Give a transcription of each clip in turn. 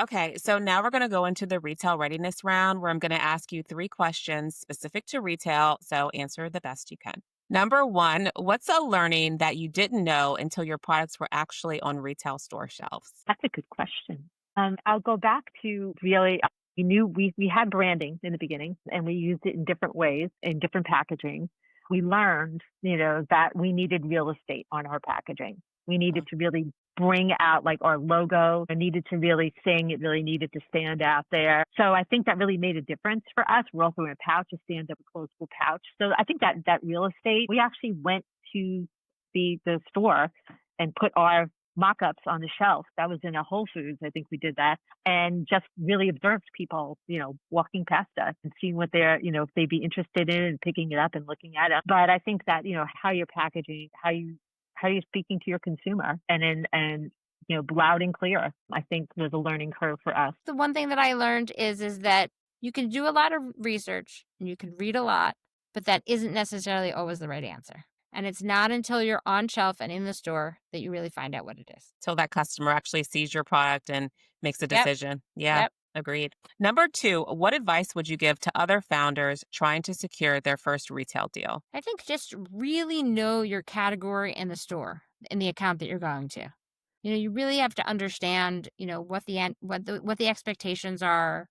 Okay, so now we're going to go into the retail readiness round where I'm going to ask you three questions specific to retail. So answer the best you can. Number one, what's a learning that you didn't know until your products were actually on retail store shelves? That's a good question. I'll go back to really, we knew we had branding in the beginning and we used it in different ways, in different packaging. We learned, that we needed real estate on our packaging. We needed to really bring out like our logo. It needed to really sing. It really needed to stand out there. So I think that really made a difference for us. We're also in a pouch, a stand-up closable pouch. So I think that real estate, we actually went to the store and put our mock-ups on the shelf. That was in a Whole Foods. I think we did that and just really observed people, walking past us and seeing what if they'd be interested in and picking it up and looking at it. But I think that, how you're packaging, how you're speaking to your consumer and loud and clear, I think was a learning curve for us. The one thing that I learned is that you can do a lot of research and you can read a lot, but that isn't necessarily always the right answer. And it's not until you're on shelf and in the store that you really find out what it is. Till that customer actually sees your product and makes a Yep. decision. Yeah, Yep. agreed. Number two, what advice would you give to other founders trying to secure their first retail deal? I think just really know your category in the store, in the account that you're going to. You really have to understand, what the expectations are,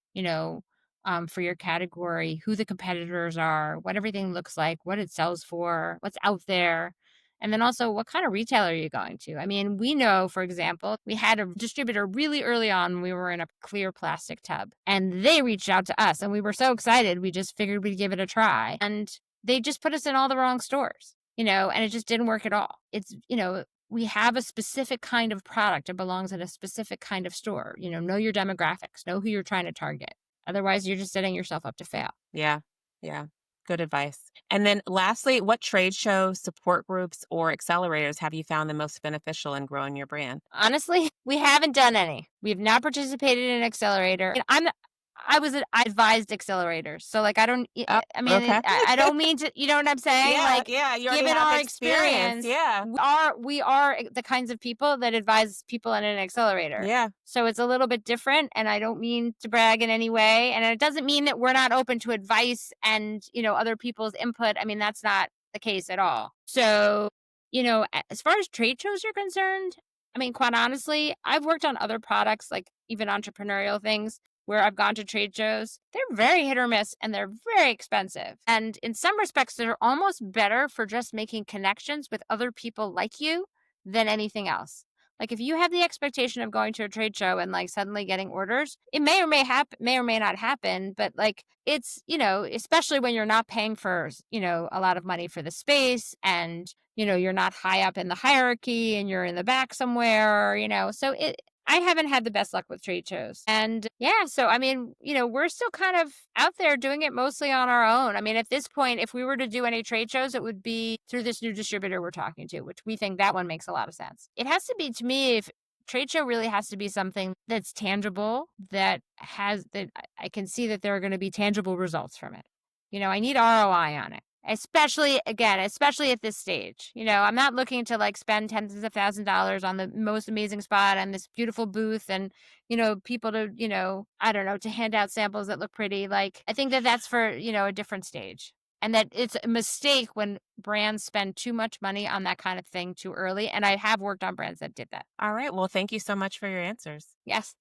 for your category, who the competitors are, what everything looks like, what it sells for, what's out there. And then also, what kind of retailer are you going to? I mean, we know, for example, we had a distributor really early on when we were in a clear plastic tub, and they reached out to us, and we were so excited. We just figured we'd give it a try. And they just put us in all the wrong stores, and it just didn't work at all. We have a specific kind of product. It belongs in a specific kind of store. Know your demographics, know who you're trying to target. Otherwise, you're just setting yourself up to fail. Yeah, yeah. Good advice. And then lastly, what trade shows, support groups, or accelerators have you found the most beneficial in growing your brand? Honestly, we haven't done any. We have not participated in an accelerator. I was advised accelerators. So like Oh, I mean, okay. I don't mean to, you know what I'm saying? Yeah, Like, yeah, you already given have our experience. experience, Yeah, we are the kinds of people that advise people in an accelerator. yeah. So it's a little bit different, and I don't mean to brag in any way, and it doesn't mean that we're not open to advice and, other people's input. I mean, that's not the case at all. So, as far as trade shows are concerned, I mean, quite honestly, I've worked on other products, like even entrepreneurial things where I've gone to trade shows. They're very hit or miss and they're very expensive. And in some respects, they're almost better for just making connections with other people like you than anything else. Like if you have the expectation of going to a trade show and like suddenly getting orders, it may or may not happen, but like it's, especially when you're not paying for, a lot of money for the space and, you're not high up in the hierarchy and you're in the back somewhere, so I haven't had the best luck with trade shows. And yeah, so I mean, we're still kind of out there doing it mostly on our own. I mean, at this point, if we were to do any trade shows, it would be through this new distributor we're talking to, which we think that one makes a lot of sense. It has to be, to me, if trade show really has to be something that's tangible, that I can see that there are going to be tangible results from it. I need ROI on it. Especially at this stage. I'm not looking to like spend tens of $1,000s on the most amazing spot and this beautiful booth and, people to, I don't know, to hand out samples that look pretty. Like, I think that that's for, a different stage. And that it's a mistake when brands spend too much money on that kind of thing too early. And I have worked on brands that did that. All right. Well, thank you so much for your answers. Yes.